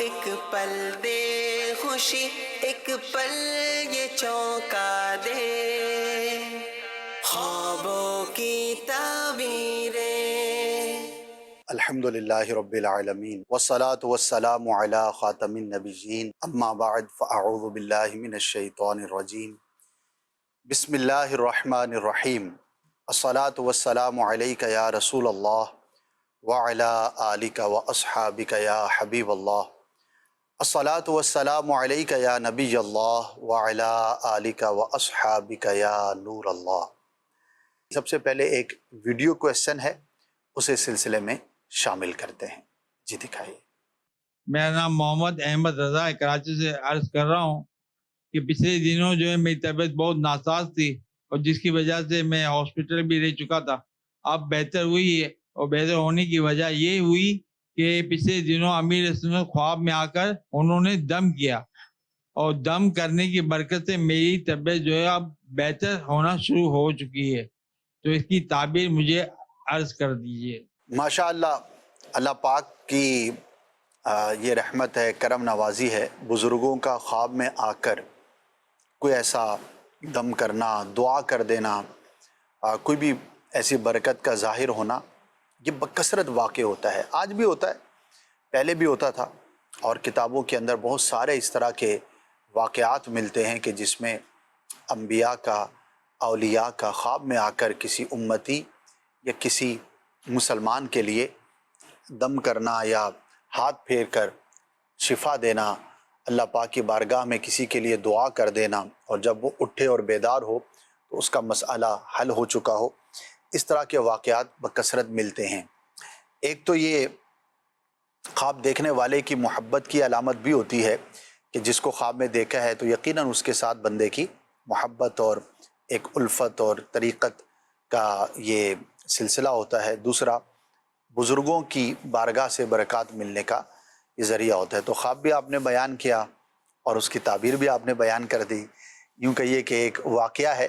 ایک پل دے خوشی، ایک پل یہ چونکا دے، خوابوں کی تعبیریں۔ الحمد للہ رب العالمین والصلاة والسلام علی خاتم النبیین، اما بعد فاعوذ باللہ من الشیطان الرجیم، بسم اللہ الرحمن الرحیم، الصلاة والسلام علیک یا رسول اللہ وعلی آلک واصحابک یا حبیب اللہ، الصلاة والسلام علیک یا نبی اللہ وعلی آلک واصحابک یا نور اللہ۔ سب سے پہلے ایک ویڈیو کویسچن ہے، اسے سلسلے میں شامل کرتے ہیں۔ جی دکھائیے۔ میرا نام محمد احمد رضا ہے، کراچی سے عرض کر رہا ہوں کہ پچھلے دنوں جو ہے میری طبیعت بہت ناساز تھی، اور جس کی وجہ سے میں ہاسپٹل بھی رہ چکا تھا۔ اب بہتر ہوئی ہے، اور بہتر ہونے کی وجہ یہ ہوئی کہ پچھلے دنوں امیر سنت خواب میں آ کر انہوں نے دم کیا، اور دم کرنے کی برکت سے میری طبیعت جو ہے اب بہتر ہونا شروع ہو چکی ہے۔ تو اس کی تعبیر مجھے عرض کر دیجیے۔ ماشاء اللہ، اللہ پاک کی یہ رحمت ہے، کرم نوازی ہے، بزرگوں کا خواب میں آ کر کوئی ایسا دم کرنا، دعا کر دینا، کوئی بھی ایسی برکت کا ظاہر ہونا، یہ بکثرت واقع ہوتا ہے۔ آج بھی ہوتا ہے، پہلے بھی ہوتا تھا، اور کتابوں کے اندر بہت سارے اس طرح کے واقعات ملتے ہیں کہ جس میں انبیاء کا، اولیاء کا خواب میں آ کر کسی امتی یا کسی مسلمان کے لیے دم کرنا یا ہاتھ پھیر کر شفا دینا، اللہ پاک کی بارگاہ میں کسی کے لیے دعا کر دینا، اور جب وہ اٹھے اور بیدار ہو تو اس کا مسئلہ حل ہو چکا ہو۔ اس طرح کے واقعات بکثرت ملتے ہیں۔ ایک تو یہ خواب دیکھنے والے کی محبت کی علامت بھی ہوتی ہے کہ جس کو خواب میں دیکھا ہے تو یقیناً اس کے ساتھ بندے کی محبت اور ایک الفت اور طریقت کا یہ سلسلہ ہوتا ہے۔ دوسرا، بزرگوں کی بارگاہ سے برکات ملنے کا یہ ذریعہ ہوتا ہے۔ تو خواب بھی آپ نے بیان کیا اور اس کی تعبیر بھی آپ نے بیان کر دی۔ یوں کہیے کہ ایک واقعہ ہے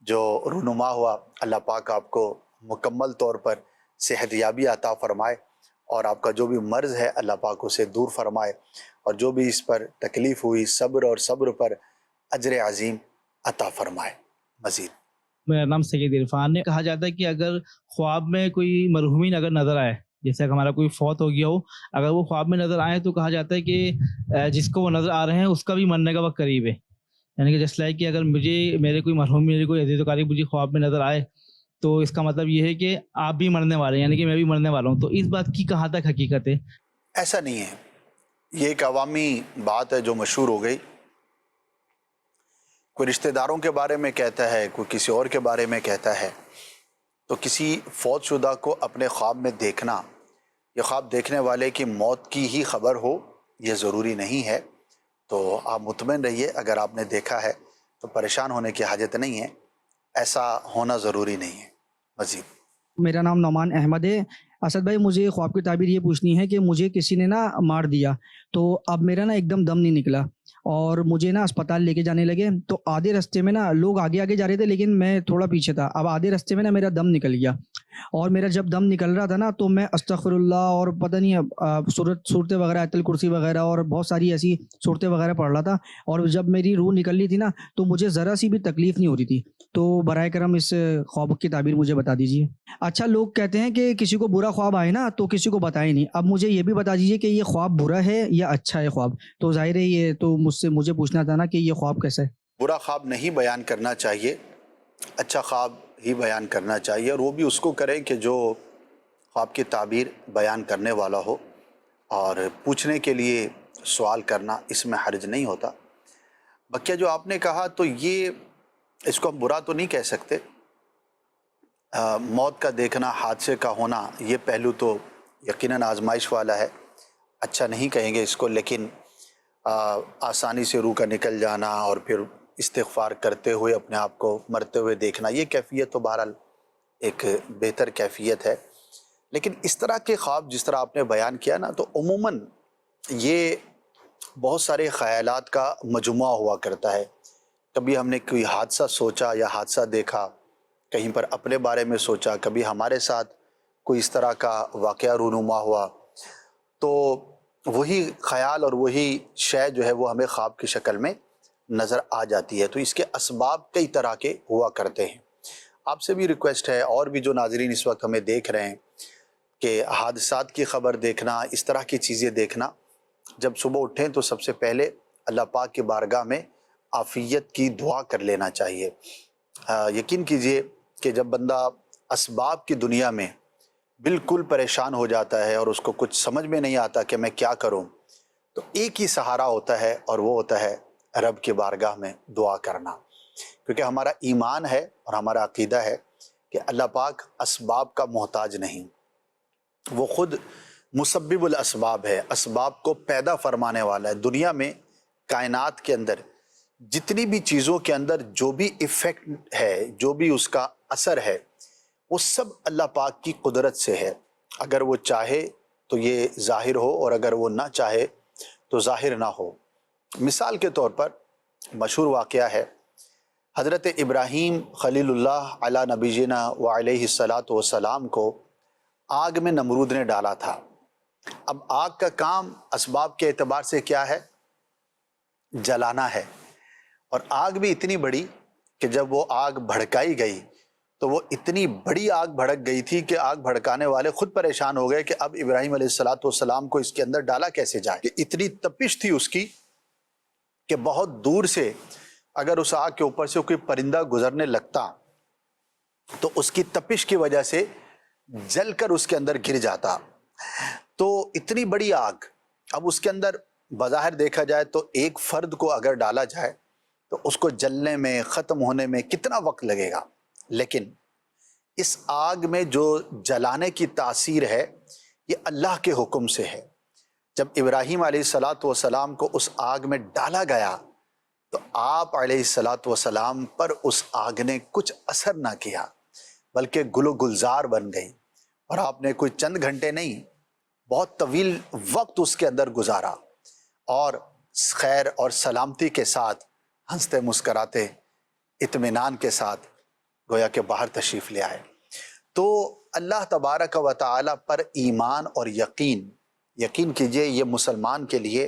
جو رونما ہوا۔ اللہ پاک آپ کو مکمل طور پر صحت یابی عطا فرمائے، اور آپ کا جو بھی مرض ہے اللہ پاک اسے دور فرمائے، اور جو بھی اس پر تکلیف ہوئی صبر اور صبر پر اجر عظیم عطا فرمائے۔ مزید میرا نام سید عرفان ہے۔ کہا جاتا ہے کہ اگر خواب میں کوئی مرحومین اگر نظر آئے، جیسے کہ ہمارا کوئی فوت ہو گیا ہو، اگر وہ خواب میں نظر آئے تو کہا جاتا ہے کہ جس کو وہ نظر آ رہے ہیں اس کا بھی مرنے کا وقت قریب ہے۔ یعنی کہ جس لائک کہ اگر میرے کوئی مرحوم، میرے کوئی عزیز و قریب مجھے خواب میں نظر آئے تو اس کا مطلب یہ ہے کہ آپ بھی مرنے والے ہیں، یعنی کہ میں بھی مرنے والا ہوں۔ تو اس بات کی کہاں تک حقیقت ہے؟ ایسا نہیں ہے، یہ ایک عوامی بات ہے جو مشہور ہو گئی۔ کوئی رشتہ داروں کے بارے میں کہتا ہے، کوئی کسی اور کے بارے میں کہتا ہے، تو کسی فوت شدہ کو اپنے خواب میں دیکھنا، یہ خواب دیکھنے والے کی موت کی ہی خبر ہو، یہ ضروری نہیں ہے۔ تو آپ مطمئن رہیے، اگر آپ نے دیکھا ہے تو پریشان ہونے کی حاجت نہیں ہے، ایسا ہونا ضروری نہیں ہے۔ مزید میرا نام نعمان احمد ہے۔ اسد بھائی، مجھے خواب کی تعبیر یہ پوچھنی ہے کہ مجھے کسی نے نا مار دیا، تو اب میرا نا ایک دم نہیں نکلا، اور مجھے نا اسپتال لے کے جانے لگے، تو آدھے رستے میں نا لوگ آگے آگے جا رہے تھے لیکن میں تھوڑا پیچھے تھا۔ اب آدھے رستے میں نا میرا دم نکل گیا، اور میرا جب دم نکل رہا تھا نا تو میں استغفر اللہ اور پتہ نہیں صورتیں وغیرہ، آیت الکرسی وغیرہ اور بہت ساری ایسی صورتیں وغیرہ پڑھ رہا تھا، اور جب میری روح نکل رہی تھی نا تو مجھے ذرا سی بھی تکلیف نہیں ہو رہی تھی۔ تو برائے کرم اس خواب کی تعبیر مجھے بتا دیجیے۔ اچھا، لوگ کہتے ہیں کہ کسی کو برا خواب آئے نا تو کسی کو بتائے نہیں۔ اب مجھے یہ بھی بتا دیجیے کہ یہ خواب برا ہے یا اچھا ہے خواب؟ تو ظاہر ہے یہ تو مجھے پوچھنا تھا نا کہ یہ خواب کیسا ہے؟ برا خواب نہیں بیان کرنا چاہیے، اچھا خواب ہی بیان کرنا چاہیے، اور وہ بھی اس کو کریں کہ جو خواب کی تعبیر بیان کرنے والا ہو، اور پوچھنے کے لیے سوال کرنا اس میں حرج نہیں ہوتا۔ بقیہ جو آپ نے کہا تو یہ اس کو ہم برا تو نہیں کہہ سکتے۔ موت کا دیکھنا، حادثے کا ہونا، یہ پہلو تو یقیناً آزمائش والا ہے، اچھا نہیں کہیں گے اس کو، لیکن آسانی سے روح کا نکل جانا اور پھر استغفار کرتے ہوئے اپنے آپ کو مرتے ہوئے دیکھنا، یہ کیفیت تو بہرحال ایک بہتر کیفیت ہے۔ لیکن اس طرح کے خواب جس طرح آپ نے بیان کیا نا، تو عموماً یہ بہت سارے خیالات کا مجموعہ ہوا کرتا ہے۔ کبھی ہم نے کوئی حادثہ سوچا یا حادثہ دیکھا، کہیں پر اپنے بارے میں سوچا، کبھی ہمارے ساتھ کوئی اس طرح کا واقعہ رونما ہوا، تو وہی خیال اور وہی شے جو ہے وہ ہمیں خواب کی شکل میں نظر آ جاتی ہے. تو اس کے اسباب کئی طرح کے ہوا کرتے ہیں. آپ سے بھی ریکویسٹ ہے، اور بھی جو ناظرین اس وقت ہمیں دیکھ رہے ہیں، کہ حادثات کی خبر دیکھنا، اس طرح کی چیزیں دیکھنا، جب صبح اٹھیں تو سب سے پہلے اللہ پاک کی بارگاہ میں عافیت کی دعا کر لینا چاہیے. یقین کیجئے کہ جب بندہ اسباب کی دنیا میں بالکل پریشان ہو جاتا ہے اور اس کو کچھ سمجھ میں نہیں آتا کہ میں کیا کروں، تو ایک ہی سہارا ہوتا ہے، اور وہ ہوتا ہے رب کی بارگاہ میں دعا کرنا. کیونکہ ہمارا ایمان ہے اور ہمارا عقیدہ ہے کہ اللہ پاک اسباب کا محتاج نہیں، وہ خود مسبب الاسباب ہے، اسباب کو پیدا فرمانے والا ہے. دنیا میں کائنات کے اندر جتنی بھی چیزوں کے اندر جو بھی ایفیکٹ ہے، جو بھی اس کا اثر ہے، وہ سب اللہ پاک کی قدرت سے ہے. اگر وہ چاہے تو یہ ظاہر ہو، اور اگر وہ نہ چاہے تو ظاہر نہ ہو. مثال کے طور پر مشہور واقعہ ہے، حضرت ابراہیم خلیل اللہ علی نبینا و علیہ الصلاۃ والسلام کو آگ میں نمرود نے ڈالا تھا. اب آگ کا کام اسباب کے اعتبار سے کیا ہے؟ جلانا ہے. اور آگ بھی اتنی بڑی کہ جب وہ آگ بھڑکائی گئی تو وہ اتنی بڑی آگ بھڑک گئی تھی کہ آگ بھڑکانے والے خود پریشان ہو گئے کہ اب ابراہیم علیہ الصلاۃ والسلام کو اس کے اندر ڈالا کیسے جائے. کہ اتنی تپش تھی اس کی کہ بہت دور سے اگر اس آگ کے اوپر سے کوئی پرندہ گزرنے لگتا تو اس کی تپش کی وجہ سے جل کر اس کے اندر گر جاتا. تو اتنی بڑی آگ، اب اس کے اندر بظاہر دیکھا جائے تو ایک فرد کو اگر ڈالا جائے تو اس کو جلنے میں، ختم ہونے میں کتنا وقت لگے گا. لیکن اس آگ میں جو جلانے کی تاثیر ہے یہ اللہ کے حکم سے ہے. جب ابراہیم علیہ الصلاۃ والسلام کو اس آگ میں ڈالا گیا تو آپ علیہ الصلاۃ والسلام پر اس آگ نے کچھ اثر نہ کیا، بلکہ گل و گلزار بن گئی. اور آپ نے کوئی چند گھنٹے نہیں، بہت طویل وقت اس کے اندر گزارا، اور خیر اور سلامتی کے ساتھ، ہنستے مسکراتے، اطمینان کے ساتھ گویا کہ باہر تشریف لے آئے. تو اللہ تبارک و تعالی پر ایمان اور یقین کیجئے، یہ مسلمان کے لیے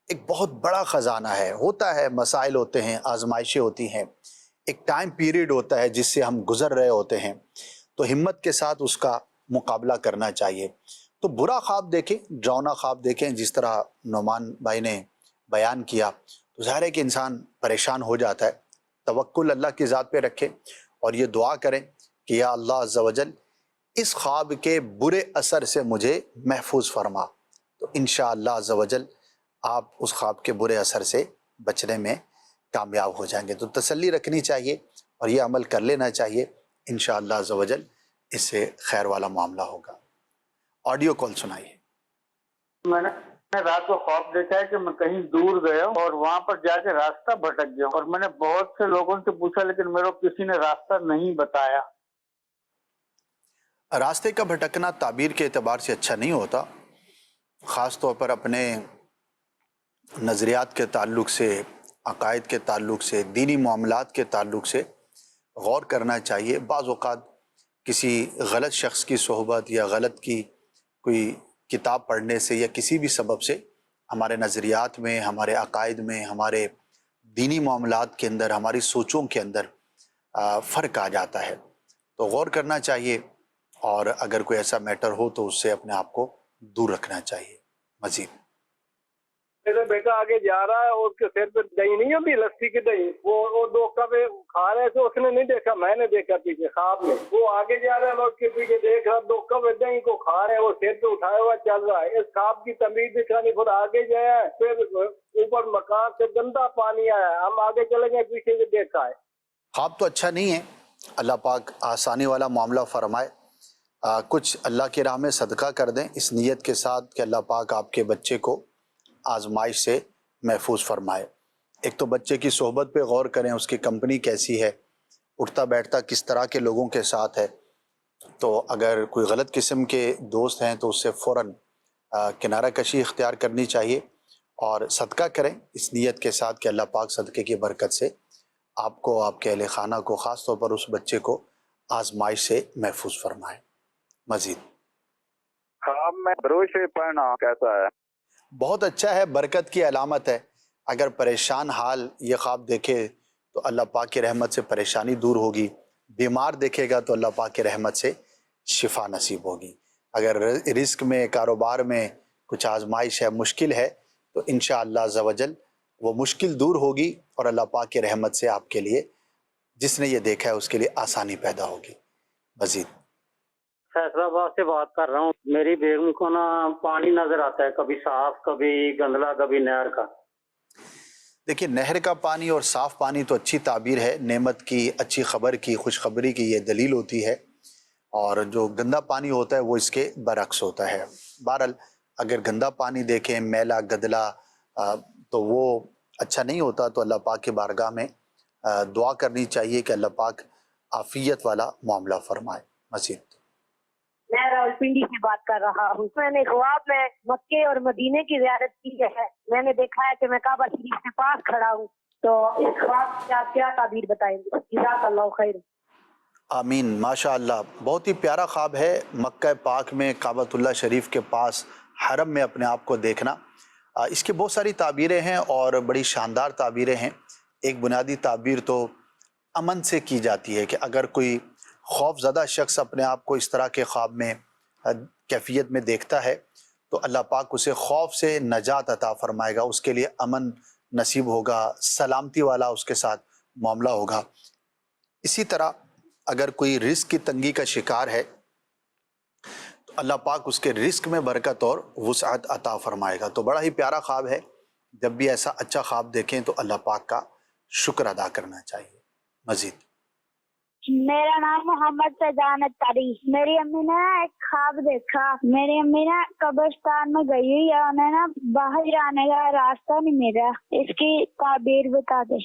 ایک بہت بڑا خزانہ ہے. ہوتا ہے مسائل ہوتے ہیں، آزمائشیں ہوتی ہیں، ایک ٹائم پیریڈ ہوتا ہے جس سے ہم گزر رہے ہوتے ہیں، تو ہمت کے ساتھ اس کا مقابلہ کرنا چاہیے. تو برا خواب دیکھیں، ڈراؤنا خواب دیکھیں، جس طرح نعمان بھائی نے بیان کیا، تو ظاہر ہے کہ انسان پریشان ہو جاتا ہے. توکل اللہ کی ذات پہ رکھیں اور یہ دعا کریں کہ یا اللہ عز و جل اس خواب کے برے اثر سے مجھے محفوظ فرما. تو انشاءاللہ عز و جل آپ اس خواب کے برے اثر سے بچنے میں کامیاب ہو جائیں گے. تو تسلی رکھنی چاہیے اور یہ عمل کر لینا چاہیے. انشاءاللہ عز و جل اس سے خیر والا معاملہ ہوگا. آڈیو کال سنائیے. میں نے رات کو خواب دیکھا ہے کہ میں کہیں دور گیا ہوں اور وہاں پر جا کے راستہ بھٹک گیا، اور میں نے بہت سے لوگوں سے پوچھا لیکن میرے کو کسی نے راستہ نہیں بتایا. راستے کا بھٹکنا تعبیر کے اعتبار سے اچھا نہیں ہوتا. خاص طور پر اپنے نظریات کے تعلق سے، عقائد کے تعلق سے، دینی معاملات کے تعلق سے غور کرنا چاہیے. بعض اوقات کسی غلط شخص کی صحبت یا غلط کی کوئی کتاب پڑھنے سے یا کسی بھی سبب سے ہمارے نظریات میں، ہمارے عقائد میں، ہمارے دینی معاملات کے اندر، ہماری سوچوں کے اندر فرق آ جاتا ہے. تو غور کرنا چاہیے، اور اگر کوئی ایسا میٹر ہو تو اس سے اپنے آپ کو دور رکھنا چاہیے. مزید میرا بیٹا آگے جا رہا ہے اور اس کے سر پہ دہی نہیں ہوتی، لسی کی دہی، وہ دو کپ کھا رہے تھے. اس نے نہیں دیکھا، میں نے دیکھا پیچھے خواب میں. وہ آگے جا رہا ہے، لوٹ کے پیچھے دیکھ رہا، دو کپ دہی کو کھا رہے ہیں، وہ سر پہ اٹھایا ہوا چل رہا ہے. اس خواب کی تمید دکھانی، پھر آگے گیا ہے، پھر اوپر مکان سے گندا پانی آیا. ہم آگے چلے گئے، پیچھے سے دیکھا ہے. خواب تو اچھا نہیں ہے. اللہ پاک آسانی والا معاملہ فرمائے. کچھ اللہ کی راہ میں صدقہ کر دیں اس نیت کے ساتھ کہ اللہ پاک آپ کے بچے کو آزمائش سے محفوظ فرمائے. ایک تو بچے کی صحبت پہ غور کریں، اس کی کمپنی کیسی ہے، اٹھتا بیٹھتا کس طرح کے لوگوں کے ساتھ ہے. تو اگر کوئی غلط قسم کے دوست ہیں تو اس سے فوراً کنارہ کشی اختیار کرنی چاہیے، اور صدقہ کریں اس نیت کے ساتھ کہ اللہ پاک صدقے کی برکت سے آپ کو، آپ کے اہل خانہ کو، خاص طور پر اس بچے کو آزمائش سے محفوظ فرمائے. مزید خواب میں دروش پڑھنا کیسا ہے؟ بہت اچھا ہے، برکت کی علامت ہے. اگر پریشان حال یہ خواب دیکھے تو اللہ پاک کی رحمت سے پریشانی دور ہوگی. بیمار دیکھے گا تو اللہ پاک کی رحمت سے شفا نصیب ہوگی. اگر رزق میں، کاروبار میں کچھ آزمائش ہے، مشکل ہے، تو انشاءاللہ عز و جل وہ مشکل دور ہوگی اور اللہ پاک کی رحمت سے آپ کے لیے، جس نے یہ دیکھا ہے اس کے لیے آسانی پیدا ہوگی. مزید فیصلہ آباد سے بات کر رہا ہوں. میری بیگم کو نا پانی نظر آتا ہے، کبھی صاف کبھی گندلا کبھی نہر کا. دیکھیے، نہر کا پانی اور صاف پانی تو اچھی تعبیر ہے، نعمت کی، اچھی خبر کی، خوشخبری کی یہ دلیل ہوتی ہے. اور جو گندا پانی ہوتا ہے وہ اس کے برعکس ہوتا ہے. بہرحال اگر گندا پانی دیکھیں، میلا گدلا، تو وہ اچھا نہیں ہوتا. تو اللہ پاک کی بارگاہ میں دعا کرنی چاہیے کہ اللہ پاک عافیت والا معاملہ فرمائے. مزید میں راولپنڈی سے بات کر رہا ہوں. میں نے خواب میں مکے اور مدینے کی زیارت کی ہے. میں نے دیکھا ہے کہ میں کعبہ شریف کے پاس کھڑا ہوں. تو اس خواب سے آپ کیا تعبیر بتائیں گے؟ جزاک اللہ خیر. آمین. ماشاء اللہ، بہت ہی پیارا خواب ہے. مکہ پاک میں کعبۃ اللہ شریف کے پاس حرم میں اپنے آپ کو دیکھنا. اس کی بہت ساری تعبیریں ہیں اور بڑی شاندار تعبیریں ہیں. ایک بنیادی تعبیر تو امن سے کی جاتی ہے کہ اگر کوئی خوف زدہ شخص اپنے آپ کو اس طرح کے خواب میں کیفیت میں دیکھتا ہے تو اللہ پاک اسے خوف سے نجات عطا فرمائے گا، اس کے لیے امن نصیب ہوگا، سلامتی والا اس کے ساتھ معاملہ ہوگا. اسی طرح اگر کوئی رزق کی تنگی کا شکار ہے تو اللہ پاک اس کے رزق میں برکت اور وسعت عطا فرمائے گا. تو بڑا ہی پیارا خواب ہے. جب بھی ایسا اچھا خواب دیکھیں تو اللہ پاک کا شکر ادا کرنا چاہیے. مزید میرا نام محمد فیضان اتاری. میری امی نے ایک خواب دیکھا. میری امی نا قبرستان میں گئی ہوئی ہے، انہیں نا باہر جانے کا راستہ نہیں ملا. اس کی تعبیر بتا دے.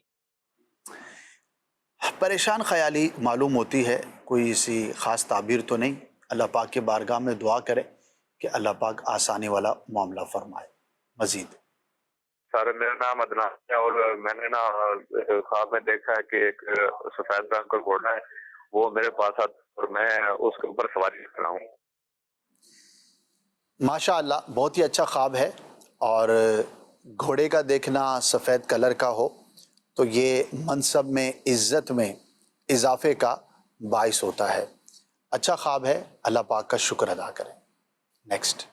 پریشان خیالی معلوم ہوتی ہے، کوئی اسی خاص تعبیر تو نہیں. اللہ پاک کے بارگاہ میں دعا کرے کہ اللہ پاک آسانی والا معاملہ فرمائے. مزید سر، میرا نام عدنان ہے اور میں نے نا خواب میں دیکھا ہے کہ ایک سفید رنگ کا گھوڑا ہے، وہ میرے پاس آتا اور میں اس کے اوپر سواری کر رہا ہوں. ماشاء اللہ، بہت ہی اچھا خواب ہے. اور گھوڑے کا دیکھنا سفید کلر کا ہو تو یہ منصب میں، عزت میں اضافے کا باعث ہوتا ہے. اچھا خواب ہے، اللہ پاک کا شکر ادا کریں. نیکسٹ.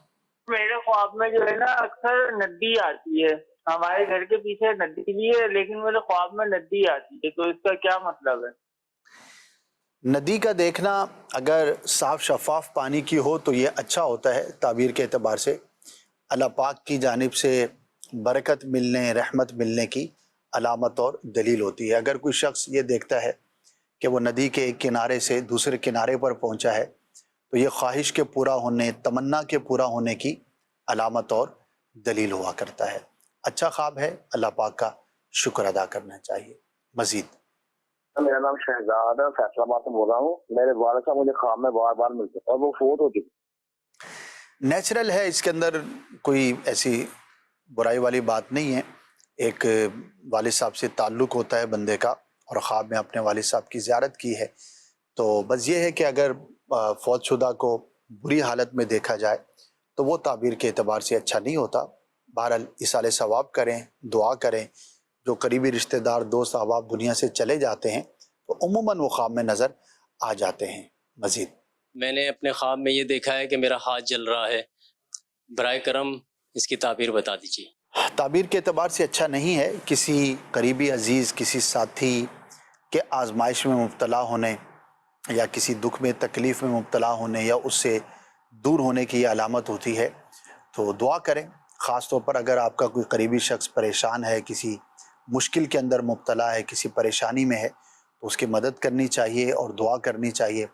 میرے خواب میں جو ہے نا اکثر ندی آتی ہے. ہمارے گھر کے پیچھے ندی بھی ہے لیکن میرے خواب میں ندی آتی ہے، تو اس کا کیا مطلب ہے؟ ندی کا دیکھنا اگر صاف شفاف پانی کی ہو تو یہ اچھا ہوتا ہے تعبیر کے اعتبار سے. اللہ پاک کی جانب سے برکت ملنے، رحمت ملنے کی علامت اور دلیل ہوتی ہے. اگر کوئی شخص یہ دیکھتا ہے کہ وہ ندی کے ایک کنارے سے دوسرے کنارے پر پہنچا ہے تو یہ خواہش کے پورا ہونے، تمنا کے پورا ہونے کی علامت اور دلیل ہوا کرتا ہے. اچھا خواب ہے، اللہ پاک کا شکر ادا کرنا چاہیے. مزید میرا نام شہزاد ہے، فیصلہ آباد سے بول رہا ہوں. میرے والد صاحب مجھے خواب میں بار بار ملتے اور وہ فوت ہو چکے. نیچرل ہے، اس کے اندر کوئی ایسی برائی والی بات نہیں ہے. ایک والد صاحب سے تعلق ہوتا ہے بندے کا اور خواب میں اپنے والد صاحب کی زیارت کی ہے. تو بس یہ ہے کہ اگر فوت شدہ کو بری حالت میں دیکھا جائے تو وہ تعبیر کے اعتبار سے اچھا نہیں ہوتا. بہرحال ایصال ثواب کریں، دعا کریں. جو قریبی رشتہ دار، دوست احباب دنیا سے چلے جاتے ہیں تو عموماً وہ خواب میں نظر آ جاتے ہیں. مزید میں نے اپنے خواب میں یہ دیکھا ہے کہ میرا ہاتھ جل رہا ہے. برائے کرم اس کی تعبیر بتا دیجیے. تعبیر کے اعتبار سے اچھا نہیں ہے. کسی قریبی عزیز، کسی ساتھی کے آزمائش میں مبتلا ہونے یا کسی دکھ میں، تکلیف میں مبتلا ہونے یا اس سے دور ہونے کی یہ علامت ہوتی ہے. تو دعا کریں. خاص طور پر اگر آپ کا کوئی قریبی شخص پریشان ہے، کسی مشکل کے اندر مبتلا ہے، کسی پریشانی میں ہے تو اس کی مدد کرنی چاہیے اور دعا کرنی چاہیے.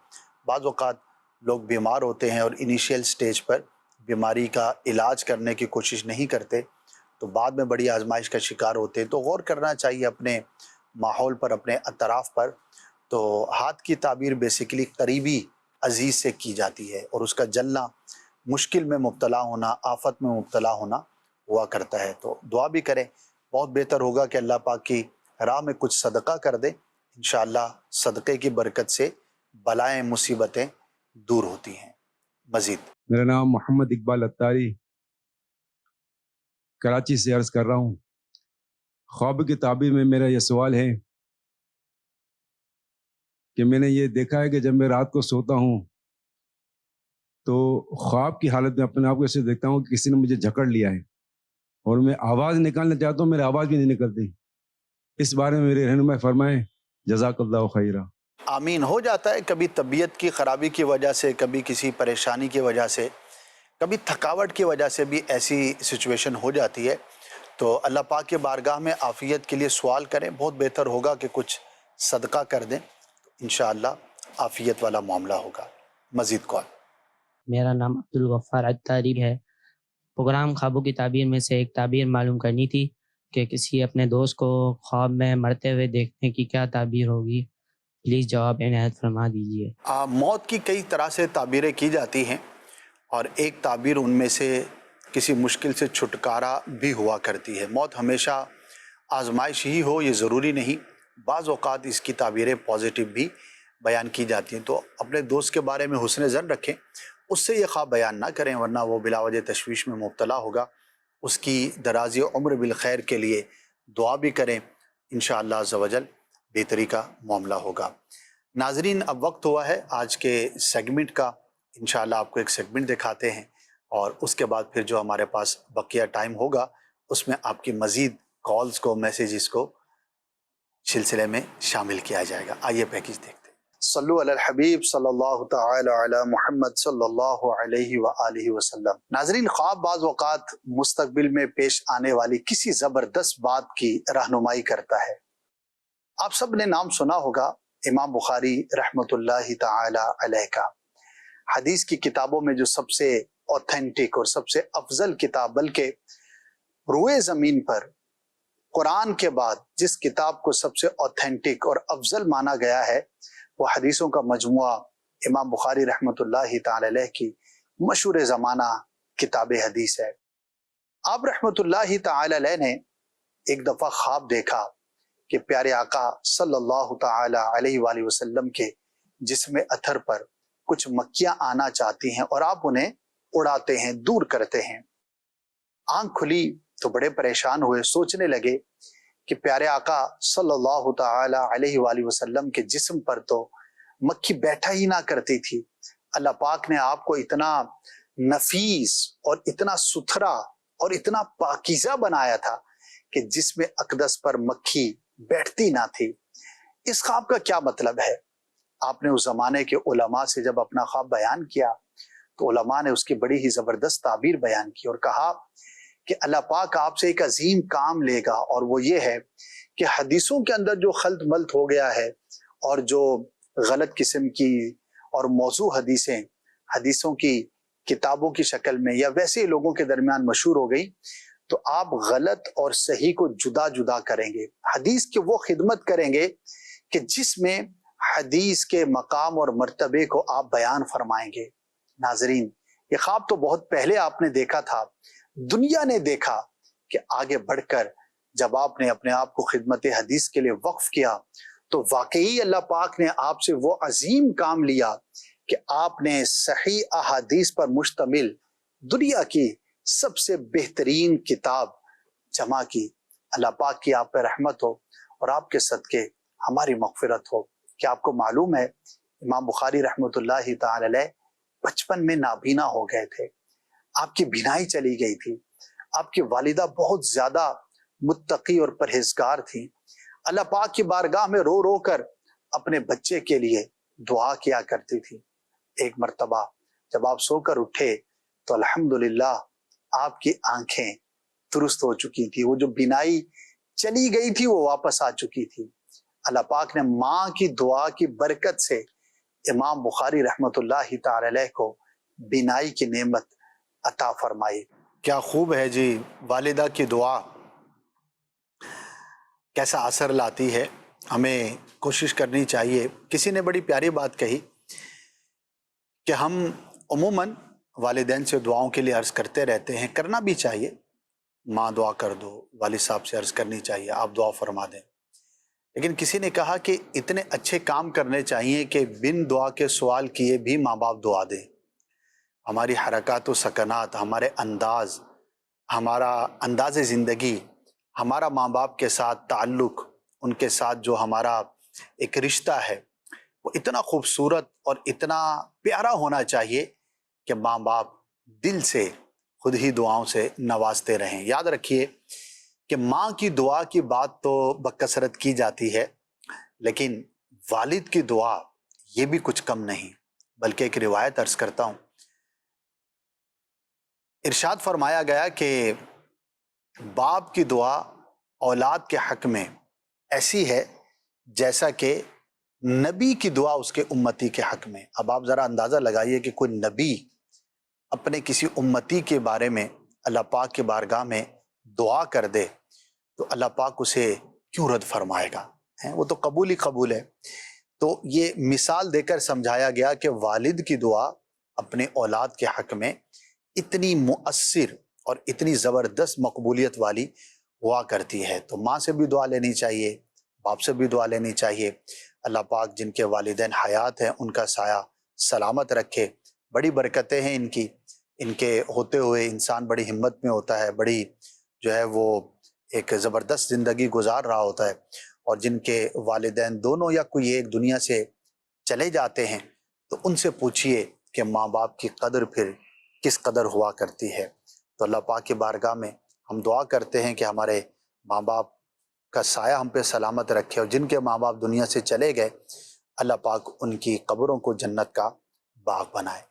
بعض اوقات لوگ بیمار ہوتے ہیں اور انیشیل سٹیج پر بیماری کا علاج کرنے کی کوشش نہیں کرتے تو بعد میں بڑی آزمائش کا شکار ہوتے ہیں. تو غور کرنا چاہیے اپنے ماحول پر، اپنے اطراف پر. تو ہاتھ کی تعبیر بیسیکلی قریبی عزیز سے کی جاتی ہے اور اس کا جلنا، مشکل میں مبتلا ہونا، آفت میں مبتلا ہونا ہوا کرتا ہے. تو دعا بھی کریں. بہت بہتر ہوگا کہ اللہ پاک کی راہ میں کچھ صدقہ کر دیں. انشاءاللہ صدقے کی برکت سے بلائیں، مصیبتیں دور ہوتی ہیں. مزید میرا نام محمد اقبال اتاری. کراچی سے عرض کر رہا ہوں. خواب کی تعبیر میں میرا یہ سوال ہے کہ میں نے یہ دیکھا ہے کہ جب میں رات کو سوتا ہوں تو خواب کی حالت میں اپنے آپ کو ایسے دیکھتا ہوں کہ کسی نے مجھے جکڑ لیا ہے اور میں آواز نکالنا چاہتا ہوں، میری آواز بھی نہیں نکلتی. اس بارے میں میرے رہنمائی فرمائیں. جزاک اللہ خیرہ. آمین. ہو جاتا ہے کبھی طبیعت کی خرابی کی وجہ سے، کبھی کسی پریشانی کی وجہ سے، کبھی تھکاوٹ کی وجہ سے بھی ایسی سچویشن ہو جاتی ہے. تو اللہ پاک کے بارگاہ میں عافیت کے لیے سوال کریں. بہت بہتر ہوگا کہ کچھ صدقہ کر دیں، انشاءاللہ عافیت والا معاملہ ہوگا. مزید کال. میرا نام عبدالغفار عطاری ہے. پروگرام خوابوں کی تعبیر میں سے ایک تعبیر معلوم کرنی تھی کہ کسی اپنے دوست کو خواب میں مرتے ہوئے دیکھنے کی کیا تعبیر ہوگی. پلیز جواب عنایت فرما دیجیے. موت کی کئی طرح سے تعبیریں کی جاتی ہیں اور ایک تعبیر ان میں سے کسی مشکل سے چھٹکارا بھی ہوا کرتی ہے. موت ہمیشہ آزمائش ہی ہو یہ ضروری نہیں. بعض اوقات اس کی تعبیریں پازیٹیو بھی بیان کی جاتی ہیں. تو اپنے دوست کے بارے میں حسن ظن رکھیں، اس سے یہ خواب بیان نہ کریں ورنہ وہ بلا وجہ تشویش میں مبتلا ہوگا. اس کی درازی عمر بالخیر کے لیے دعا بھی کریں، انشاءاللہ عز و جل بہتری کا معاملہ ہوگا. ناظرین، اب وقت ہوا ہے آج کے سیگمنٹ کا. انشاءاللہ آپ کو ایک سیگمنٹ دکھاتے ہیں اور اس کے بعد پھر جو ہمارے پاس بقیہ ٹائم ہوگا اس میں آپ کی مزید کالز کو، میسیجز کو سلسلے میں شامل کیا جائے گا. آئیے پیکیج دیکھتے ہیں. صلو علی الحبیب صلی اللہ تعالی علی محمد صلی اللہ علیہ وآلہ وسلم. ناظرین، خواب بعض اوقات مستقبل میں پیش آنے والی کسی زبردست بات کی رہنمائی کرتا ہے. آپ سب نے نام سنا ہوگا امام بخاری رحمۃ اللہ تعالی علیہ کا. حدیث کی کتابوں میں جو سب سے اوتھینٹک اور سب سے افضل کتاب، بلکہ روئے زمین پر قرآن کے بعد جس کتاب کو سب سے اوتھینٹک اور افضل مانا گیا ہے وہ حدیثوں کا مجموعہ امام بخاری رحمۃ اللہ تعالی علیہ کی مشہور زمانہ کتاب حدیث ہے. آپ رحمۃ اللہ تعالی علیہ نے ایک دفعہ خواب دیکھا کہ پیارے آقا صلی اللہ تعالی علیہ وآلہ وسلم کے جسم اطہر پر کچھ مکھیاں آنا چاہتی ہیں اور آپ انہیں اڑاتے ہیں، دور کرتے ہیں. آنکھ کھلی تو بڑے پریشان ہوئے، سوچنے لگے کہ پیارے آقا صلی اللہ تعالی علیہ وآلہ وسلم کے جسم پر تو مکھی بیٹھا ہی نہ کرتی تھی. اللہ پاک نے آپ کو اتنا نفیس اور اتنا ستھرا اور اتنا پاکیزہ بنایا تھا کہ جسم اقدس پر مکھی بیٹھتی نہ تھی. اس خواب کا کیا مطلب ہے؟ آپ نے اس زمانے کے علماء سے جب اپنا خواب بیان کیا تو علماء نے اس کی بڑی ہی زبردست تعبیر بیان کی اور کہا کہ اللہ پاک آپ سے ایک عظیم کام لے گا، اور وہ یہ ہے کہ حدیثوں کے اندر جو خلط ملط ہو گیا ہے اور جو غلط قسم کی اور موضوع حدیثوں کی کتابوں کی شکل میں یا ویسے لوگوں کے درمیان مشہور ہو گئی، تو آپ غلط اور صحیح کو جدا جدا کریں گے. حدیث کی وہ خدمت کریں گے کہ جس میں حدیث کے مقام اور مرتبے کو آپ بیان فرمائیں گے. ناظرین، یہ خواب تو بہت پہلے آپ نے دیکھا تھا. دنیا نے دیکھا کہ آگے بڑھ کر جب آپ نے اپنے آپ کو خدمت حدیث کے لیے وقف کیا تو واقعی اللہ پاک نے آپ سے وہ عظیم کام لیا کہ آپ نے صحیح احادیث پر مشتمل دنیا کی سب سے بہترین کتاب جمع کی. اللہ پاک کی آپ پہ رحمت ہو اور آپ کے صدقے ہماری مغفرت ہو. کیا آپ کو معلوم ہے امام بخاری رحمۃ اللہ تعالی علیہ بچپن میں نابینا ہو گئے تھے. آپ کی بینائی چلی گئی تھی. آپ کی والدہ بہت زیادہ متقی اور پرہیزگار تھی. اللہ پاک کی بارگاہ میں رو رو کر اپنے بچے کے لیے دعا کیا کرتی تھی. ایک مرتبہ جب آپ سو کر اٹھے تو الحمدللہ آپ کی آنکھیں درست ہو چکی تھی. وہ جو بینائی چلی گئی تھی وہ واپس آ چکی تھی. اللہ پاک نے ماں کی دعا کی برکت سے امام بخاری رحمۃ اللہ تعالی علیہ کو بینائی کی نعمت عطا فرمائی. کیا خوب ہے جی، والدہ کی دعا کیسا اثر لاتی ہے. ہمیں کوشش کرنی چاہیے. کسی نے بڑی پیاری بات کہی کہ ہم عموماً والدین سے دعاؤں کے لیے عرض کرتے رہتے ہیں، کرنا بھی چاہیے. ماں دعا کر دو، والد صاحب سے عرض کرنی چاہیے آپ دعا فرما دیں. لیکن کسی نے کہا کہ اتنے اچھے کام کرنے چاہیے کہ بن دعا کے سوال کیے بھی ماں باپ دعا دیں. ہماری حرکات و سکنات، ہمارے انداز، ہمارا انداز زندگی، ہمارا ماں باپ کے ساتھ تعلق، ان کے ساتھ جو ہمارا ایک رشتہ ہے وہ اتنا خوبصورت اور اتنا پیارا ہونا چاہیے کہ ماں باپ دل سے خود ہی دعاؤں سے نوازتے رہیں۔ یاد رکھیے کہ ماں کی دعا کی بات تو بکثرت کی جاتی ہے، لیکن والد کی دعا یہ بھی کچھ کم نہیں، بلکہ ایک روایت عرض کرتا ہوں۔ ارشاد فرمایا گیا کہ باپ کی دعا اولاد کے حق میں ایسی ہے جیسا کہ نبی کی دعا اس کے امتی کے حق میں۔ اب آپ ذرا اندازہ لگائیے کہ کوئی نبی اپنے کسی امتی کے بارے میں اللہ پاک کے بارگاہ میں دعا کر دے تو اللہ پاک اسے کیوں رد فرمائے گا؟ وہ تو قبول ہی قبول ہے۔ تو یہ مثال دے کر سمجھایا گیا کہ والد کی دعا اپنے اولاد کے حق میں اتنی مؤثر اور اتنی زبردست مقبولیت والی ہوا کرتی ہے۔ تو ماں سے بھی دعا لینی چاہیے، باپ سے بھی دعا لینی چاہیے۔ اللہ پاک جن کے والدین حیات ہیں ان کا سایہ سلامت رکھے، بڑی برکتیں ہیں ان کے ہوتے ہوئے انسان بڑی ہمت میں ہوتا ہے، بڑی جو ہے وہ ایک زبردست زندگی گزار رہا ہوتا ہے۔ اور جن کے والدین دونوں یا کوئی ایک دنیا سے چلے جاتے ہیں تو ان سے پوچھئے کہ ماں باپ کی قدر پھر کس قدر ہوا کرتی ہے۔ تو اللہ پاک کی بارگاہ میں ہم دعا کرتے ہیں کہ ہمارے ماں باپ کا سایہ ہم پہ سلامت رکھے، اور جن کے ماں باپ دنیا سے چلے گئے اللہ پاک ان کی قبروں کو جنت کا باغ بنائے۔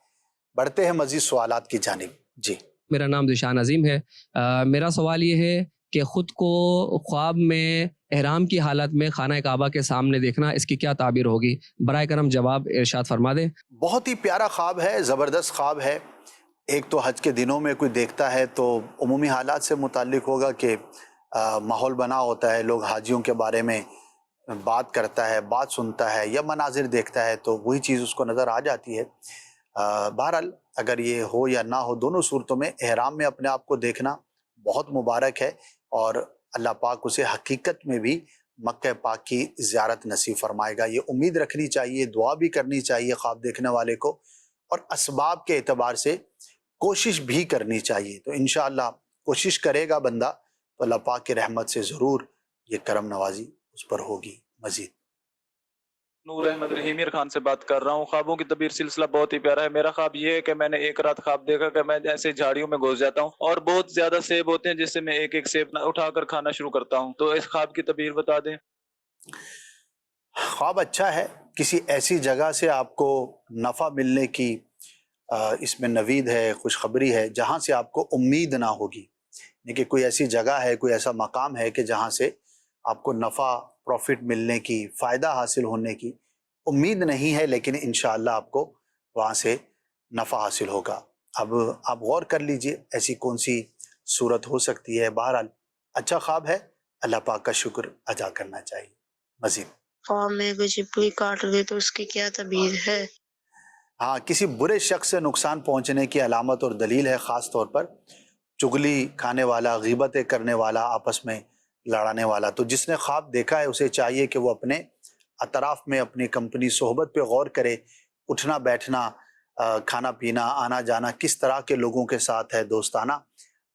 بڑھتے ہیں مزید سوالات کی جانب۔ جی، میرا نام ذیشان عظیم ہے۔ میرا سوال یہ ہے کہ خود کو خواب میں احرام کی حالت میں خانہ کعبہ کے سامنے دیکھنا، اس کی کیا تعبیر ہوگی؟ برائے کرم جواب ارشاد فرما دیں۔ بہت ہی پیارا خواب ہے، زبردست خواب ہے۔ ایک تو حج کے دنوں میں کوئی دیکھتا ہے تو عمومی حالات سے متعلق ہوگا کہ ماحول بنا ہوتا ہے، لوگ حاجیوں کے بارے میں بات کرتا ہے، بات سنتا ہے یا مناظر دیکھتا ہے تو وہی چیز اس کو نظر آ جاتی ہے۔ بہرحال اگر یہ ہو یا نہ ہو، دونوں صورتوں میں احرام میں اپنے آپ کو دیکھنا بہت مبارک ہے، اور اللہ پاک اسے حقیقت میں بھی مکہ پاک کی زیارت نصیب فرمائے گا۔ یہ امید رکھنی چاہیے، دعا بھی کرنی چاہیے خواب دیکھنے والے کو، اور اسباب کے اعتبار سے کوشش بھی کرنی چاہیے۔ تو انشاءاللہ کوشش کرے گا بندہ تو اللہ پاک کی رحمت سے ضرور یہ کرم نوازی اس پر ہوگی۔ مزید نور احمد رحیمیر خان سے بات کر رہا ہوں۔ خوابوں کی تعبیر سلسلہ بہت ہی پیارا ہے۔ میرا خواب یہ ہے کہ میں نے ایک رات خواب دیکھا کہ میں ایسے جھاڑیوں میں گھس جاتا ہوں اور بہت زیادہ سیب ہوتے ہیں جس سے میں ایک ایک سیب اٹھا کر کھانا شروع کرتا ہوں۔ تو اس خواب کی تعبیر بتا دیں۔ خواب اچھا ہے، کسی ایسی جگہ سے آپ کو نفع ملنے کی اس میں نوید ہے، خوشخبری ہے، جہاں سے آپ کو امید نہ ہوگی۔ یعنی کہ کوئی ایسی جگہ ہے، کوئی ایسا مقام ہے کہ جہاں سے آپ کو نفع، پروفٹ ملنے کی، فائدہ حاصل ہونے کی امید نہیں ہے، لیکن انشاءاللہ آپ کو وہاں سے نفع حاصل ہوگا۔ اب آپ غور کر لیجئے ایسی کون سی صورت ہو سکتی ہے۔ بہرحال اچھا خواب ہے، اللہ پاک کا شکر ادا کرنا چاہیے۔ مزید خواب میں کوئی چپکلی کاٹ گئی تو اس کی کیا تعبیر ہے؟ ہاں، کسی برے شخص سے نقصان پہنچنے کی علامت اور دلیل ہے، خاص طور پر چغلی کھانے والا، غیبتیں کرنے والا، آپس میں لڑانے والا۔ تو جس نے خواب دیکھا ہے اسے چاہیے کہ وہ اپنے اطراف میں اپنی کمپنی صحبت پہ غور کرے، اٹھنا بیٹھنا، کھانا پینا، آنا جانا کس طرح کے لوگوں کے ساتھ ہے دوستانہ۔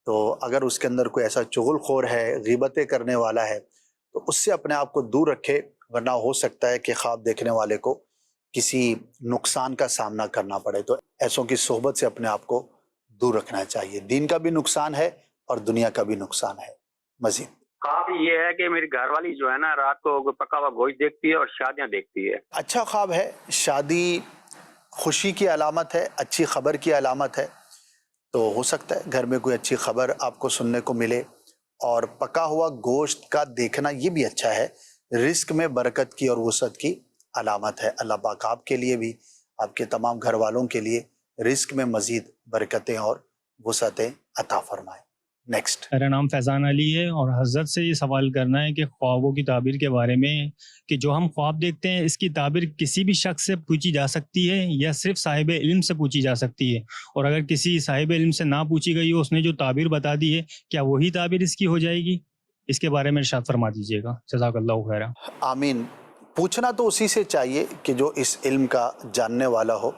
تو اگر اس کے اندر کوئی ایسا چغل خور ہے، غیبتیں کرنے والا ہے، تو اس سے اپنے آپ کو دور رکھے، ورنہ ہو سکتا ہے کہ خواب دیکھنے والے کو کسی نقصان کا سامنا کرنا پڑے۔ تو ایسوں کی صحبت سے اپنے آپ کو دور رکھنا چاہیے۔ دین کا بھی نقصان ہے اور دنیا کا بھی نقصان ہے۔ مزید خواب یہ ہے کہ میری گھر والی جو ہے نا رات کو پکا ہوا گوشت دیکھتی ہے اور شادیاں دیکھتی ہے۔ اچھا خواب ہے، شادی خوشی کی علامت ہے، اچھی خبر کی علامت ہے۔ تو ہو سکتا ہے گھر میں کوئی اچھی خبر آپ کو سننے کو ملے، اور پکا ہوا گوشت کا دیکھنا یہ بھی اچھا ہے، رزق میں برکت کی اور وسعت کی علامت ہے۔ اللہ پاک آپ کے لیے بھی، آپ کے تمام گھر والوں کے لیے رزق میں مزید برکتیں اور وسعتیں عطا فرمائے۔ نیکسٹ، میرا نام فیضان علی ہے، اور حضرت سے یہ سوال کرنا ہے کہ خوابوں کی تعبیر کے بارے میں، کہ جو ہم خواب دیکھتے ہیں اس کی تعبیر کسی بھی شخص سے پوچھی جا سکتی ہے یا صرف صاحب علم سے پوچھی جا سکتی ہے؟ اور اگر کسی صاحب علم سے نہ پوچھی گئی ہو، اس نے جو تعبیر بتا دی ہے، کیا وہی تعبیر اس کی ہو جائے گی؟ اس کے بارے میں ارشاد فرما دیجیے گا، جزاک اللہ خیرا۔ آمین۔ پوچھنا تو اسی سے چاہیے کہ جو اس علم کا جاننے والا ہو۔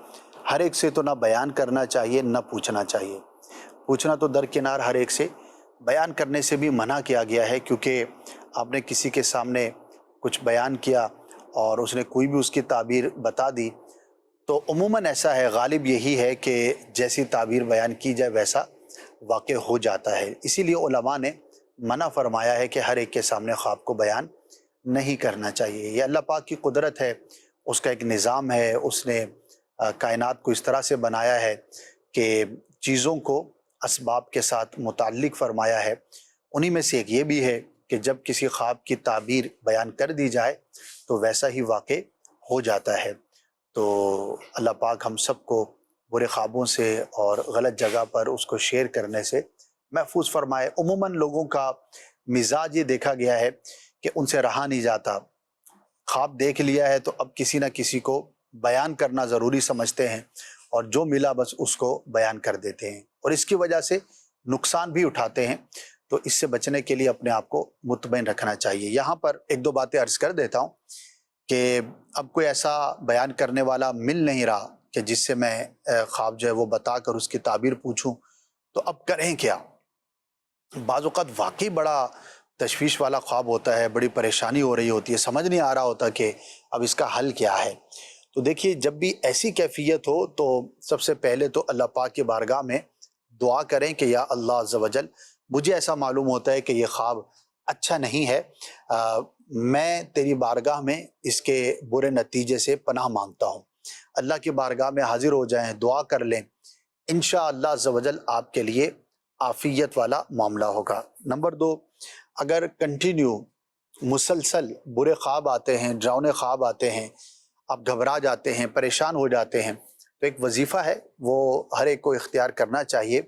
ہر ایک سے تو نہ بیان کرنا چاہیے نہ پوچھنا چاہیے، پوچھنا تو درکنار ہر ایک سے، بیان کرنے سے بھی منع کیا گیا ہے، کیونکہ آپ نے کسی کے سامنے کچھ بیان کیا اور اس نے کوئی بھی اس کی تعبیر بتا دی تو عموماً ایسا ہے، غالب یہی ہے کہ جیسی تعبیر بیان کی جائے ویسا واقع ہو جاتا ہے۔ اسی لیے علماء نے منع فرمایا ہے کہ ہر ایک کے سامنے خواب کو بیان نہیں کرنا چاہیے۔ یہ اللہ پاک کی قدرت ہے، اس کا ایک نظام ہے، اس نے کائنات کو اس طرح سے بنایا ہے کہ چیزوں کو اسباب کے ساتھ متعلق فرمایا ہے۔ انہی میں سے ایک یہ بھی ہے کہ جب کسی خواب کی تعبیر بیان کر دی جائے تو ویسا ہی واقع ہو جاتا ہے۔ تو اللہ پاک ہم سب کو برے خوابوں سے اور غلط جگہ پر اس کو شیئر کرنے سے محفوظ فرمائے۔ عموماً لوگوں کا مزاج یہ دیکھا گیا ہے کہ ان سے رہا نہیں جاتا، خواب دیکھ لیا ہے تو اب کسی نہ کسی کو بیان کرنا ضروری سمجھتے ہیں اور جو ملا بس اس کو بیان کر دیتے ہیں اور اس کی وجہ سے نقصان بھی اٹھاتے ہیں۔ تو اس سے بچنے کے لیے اپنے آپ کو مطمئن رکھنا چاہیے۔ یہاں پر ایک دو باتیں عرض کر دیتا ہوں کہ اب کوئی ایسا بیان کرنے والا مل نہیں رہا کہ جس سے میں خواب جو ہے وہ بتا کر اس کی تعبیر پوچھوں، تو اب کریں کیا؟ بعض اوقات واقعی بڑا تشویش والا خواب ہوتا ہے، بڑی پریشانی ہو رہی ہوتی ہے، سمجھ نہیں آ رہا ہوتا کہ اب اس کا حل کیا ہے۔ تو دیکھیے، جب بھی ایسی کیفیت ہو تو سب سے پہلے تو اللہ پاک کی بارگاہ میں دعا کریں کہ یا اللہ عز و جل، مجھے ایسا معلوم ہوتا ہے کہ یہ خواب اچھا نہیں ہے، میں تیری بارگاہ میں اس کے برے نتیجے سے پناہ مانگتا ہوں۔ اللہ کی بارگاہ میں حاضر ہو جائیں، دعا کر لیں، انشاءاللہ عز و جل آپ کے لیے عافیت والا معاملہ ہوگا۔ نمبر 2، اگر کنٹینیو مسلسل برے خواب آتے ہیں، ڈراؤنے خواب آتے ہیں، آپ گھبرا جاتے ہیں، پریشان ہو جاتے ہیں، تو ایک وظیفہ ہے، وہ ہر ایک کو اختیار کرنا چاہیے۔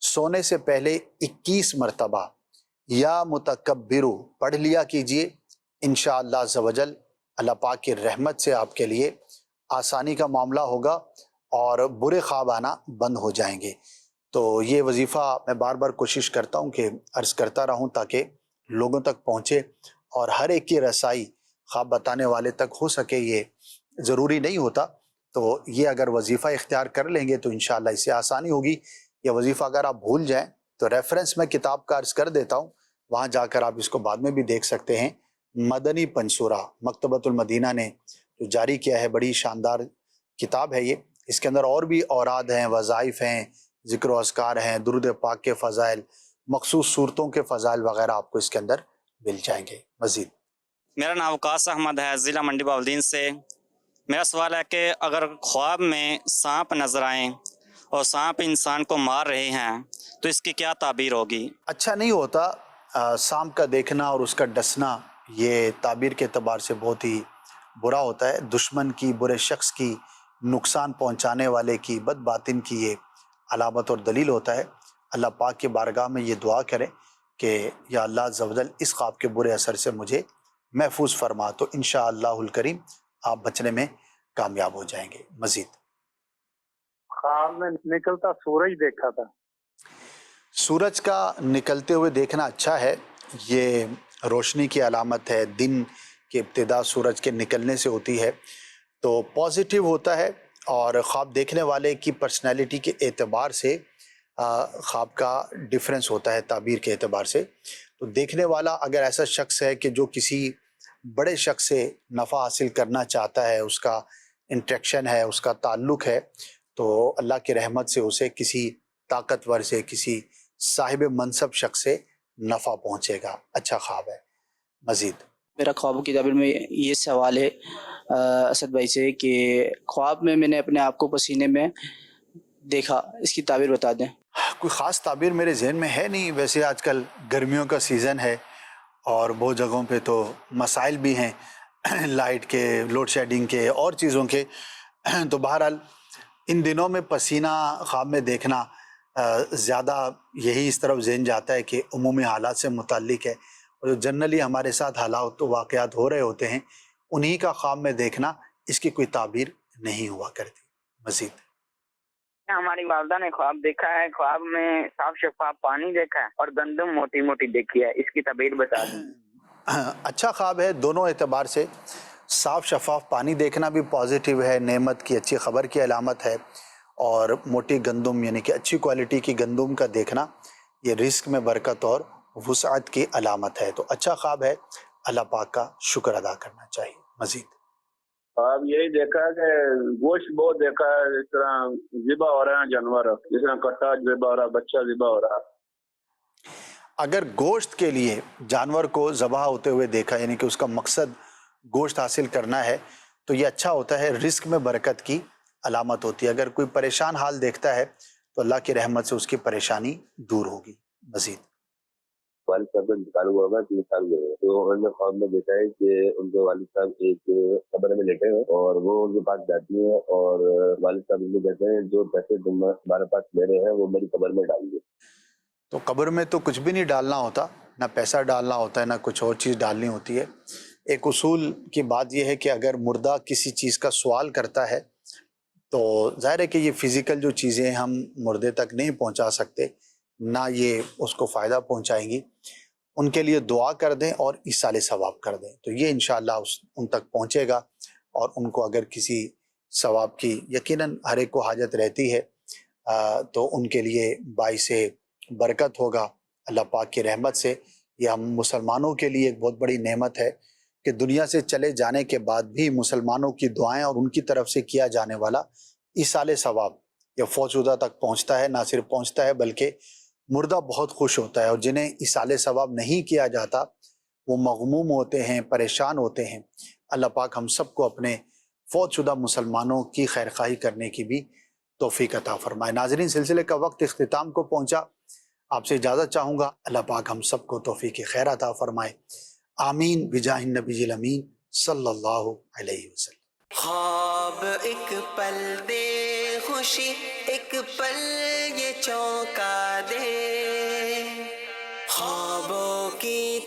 سونے سے پہلے 21 مرتبہ یا متکبرو پڑھ لیا کیجئے، انشاءاللہ عز و جل اللہ پاک کی رحمت سے آپ کے لیے آسانی کا معاملہ ہوگا اور برے خواب آنا بند ہو جائیں گے۔ تو یہ وظیفہ میں بار بار کوشش کرتا ہوں کہ عرض کرتا رہوں تاکہ لوگوں تک پہنچے اور ہر ایک کی رسائی خواب بتانے والے تک ہو سکے۔ یہ ضروری نہیں ہوتا، تو یہ اگر وظیفہ اختیار کر لیں گے تو انشاءاللہ اس سے آسانی ہوگی۔ یہ وظیفہ اگر آپ بھول جائیں تو ریفرنس میں کتاب کا عرض کر دیتا ہوں، وہاں جا کر آپ اس کو بعد میں بھی دیکھ سکتے ہیں۔ مدنی پنسورہ مکتبۃ المدینہ نے جو جاری کیا ہے، بڑی شاندار کتاب ہے یہ۔ اس کے اندر اور بھی اوراد ہیں، وظائف ہیں، ذکر و اذکار ہیں، درود پاک کے فضائل، مخصوص صورتوں کے فضائل وغیرہ آپ کو اس کے اندر مل جائیں گے۔ مزید میرا نام وقاص احمد ہے، ضلع منڈی بہاولدین سے۔ میرا سوال ہے کہ اگر خواب میں سانپ نظر آئیں اور سانپ انسان کو مار رہے ہیں تو اس کی کیا تعبیر ہوگی؟ اچھا نہیں ہوتا سانپ کا دیکھنا اور اس کا ڈسنا، یہ تعبیر کے اعتبار سے بہت ہی برا ہوتا ہے۔ دشمن کی، برے شخص کی، نقصان پہنچانے والے کی، بد باطن کی یہ علامت اور دلیل ہوتا ہے۔ اللہ پاک کی بارگاہ میں یہ دعا کریں کہ یا اللہ عز و جل اس خواب کے برے اثر سے مجھے محفوظ فرما، تو انشاءاللہ الکریم آپ بچنے میں کامیاب ہو جائیں گے۔ مزید خواب میں نکلتا سورج دیکھا تھا۔ سورج کا نکلتے ہوئے دیکھنا اچھا ہے، یہ روشنی کی علامت ہے، دن کی ابتدا سورج کے نکلنے سے ہوتی ہے، تو پازیٹیو ہوتا ہے۔ اور خواب دیکھنے والے کی پرسنالٹی کے اعتبار سے خواب کا ڈیفرنس ہوتا ہے تعبیر کے اعتبار سے۔ تو دیکھنے والا اگر ایسا شخص ہے کہ جو کسی بڑے شخص سے نفع حاصل کرنا چاہتا ہے، اس کا انٹریکشن ہے، اس کا تعلق ہے، تو اللہ کی رحمت سے اسے کسی طاقتور سے، کسی صاحب منصب شخص سے نفع پہنچے گا۔ اچھا خواب ہے۔ مزید میرا خوابوں کی تعبیر میں یہ سوال ہے اسد بھائی سے کہ خواب میں میں نے اپنے آپ کو پسینے میں دیکھا، اس کی تعبیر بتا دیں۔ کوئی خاص تعبیر میرے ذہن میں ہے نہیں، ویسے آج کل گرمیوں کا سیزن ہے اور بہت جگہوں پہ تو مسائل بھی ہیں، لائٹ کے، لوڈ شیڈنگ کے اور چیزوں کے، تو بہرحال ان دنوں میں پسینہ خواب میں دیکھنا زیادہ یہی اس طرف ذہن جاتا ہے کہ عمومی حالات سے متعلق ہے، اور جو جنرلی ہمارے ساتھ حالات و واقعات ہو رہے ہوتے ہیں انہی کا خواب میں دیکھنا، اس کی کوئی تعبیر نہیں ہوا کرتی۔ مزید ہماری والدہ نے خواب دیکھا ہے، خواب میں صاف شفاف پانی دیکھا ہے اور گندم موٹی موٹی دیکھی ہے، اس کی تعبیر بتا دیں۔ اچھا خواب ہے دونوں اعتبار سے، صاف شفاف پانی دیکھنا بھی پازیٹیو ہے، نعمت کی، اچھی خبر کی علامت ہے، اور موٹی گندم یعنی کہ اچھی کوالٹی کی گندم کا دیکھنا یہ رزق میں برکت اور وسعت کی علامت ہے. تو اچھا خواب ہے, اللہ پاک کا شکر ادا کرنا چاہیے. مزید اب یہی دیکھا ہے کہ گوشت بہت دیکھا ہے, اس طرح ذبح ہو رہے ہیں جانور, جس طرح کٹا ذبح ہو رہا, بچہ ذبح ہو رہا. اگر گوشت کے لیے جانور کو ذبح ہوتے ہوئے دیکھا, یعنی کہ اس کا مقصد گوشت حاصل کرنا ہے, تو یہ اچھا ہوتا ہے, رزق میں برکت کی علامت ہوتی ہے. اگر کوئی پریشان حال دیکھتا ہے تو اللہ کی رحمت سے اس کی پریشانی دور ہوگی. مزید والد صاحب کا انتقال ہوا ہوگا 3 سال ہوئے, تو انہوں نے خواب میں دیکھا ہے کہ ان کے والد صاحب ایک قبر میں لیٹے ہیں اور وہ ان کے پاس جاتی ہیں اور والد صاحب ان کو کہتے ہیں جو پیسے تم ہمارے پاس لے رہے ہیں وہ میری قبر میں ڈال دیں. تو قبر میں تو کچھ بھی نہیں ڈالنا ہوتا, نہ پیسہ ڈالنا ہوتا ہے, نہ کچھ اور چیز ڈالنی ہوتی ہے. ایک اصول کی بات یہ ہے کہ اگر مردہ کسی چیز کا سوال کرتا ہے تو ظاہر ہے کہ یہ فزیکل جو چیزیں ہم مردے تک نہیں پہنچا سکتے, نہ یہ اس کو فائدہ پہنچائیں گی. ان کے لیے دعا کر دیں اور ایصال ثواب کر دیں, تو یہ انشاءاللہ ان تک پہنچے گا. اور ان کو اگر کسی ثواب کی یقیناً ہر ایک کو حاجت رہتی ہے, تو ان کے لیے باعث برکت ہوگا اللہ پاک کی رحمت سے. یہ ہم مسلمانوں کے لیے ایک بہت بڑی نعمت ہے کہ دنیا سے چلے جانے کے بعد بھی مسلمانوں کی دعائیں اور ان کی طرف سے کیا جانے والا ایصال ثواب یہ فوت شدہ تک پہنچتا ہے. نہ صرف پہنچتا ہے بلکہ مردہ بہت خوش ہوتا ہے, اور جنہیں ایصال ثواب نہیں کیا جاتا وہ مغموم ہوتے ہیں, پریشان ہوتے ہیں. اللہ پاک ہم سب کو اپنے فوت شدہ مسلمانوں کی خیرخواہی کرنے کی بھی توفیق عطا فرمائے. ناظرین, سلسلے کا وقت اختتام کو پہنچا. آپ سے اجازت چاہوں گا, اللہ پاک ہم سب کو توفیق خیر عطا فرمائے. آمین بجاہ النبی الامین صلی اللہ علیہ وسلم. خواب ایک پل دے خوشی, ایک پل یہ چونکا دے, خوابوں کی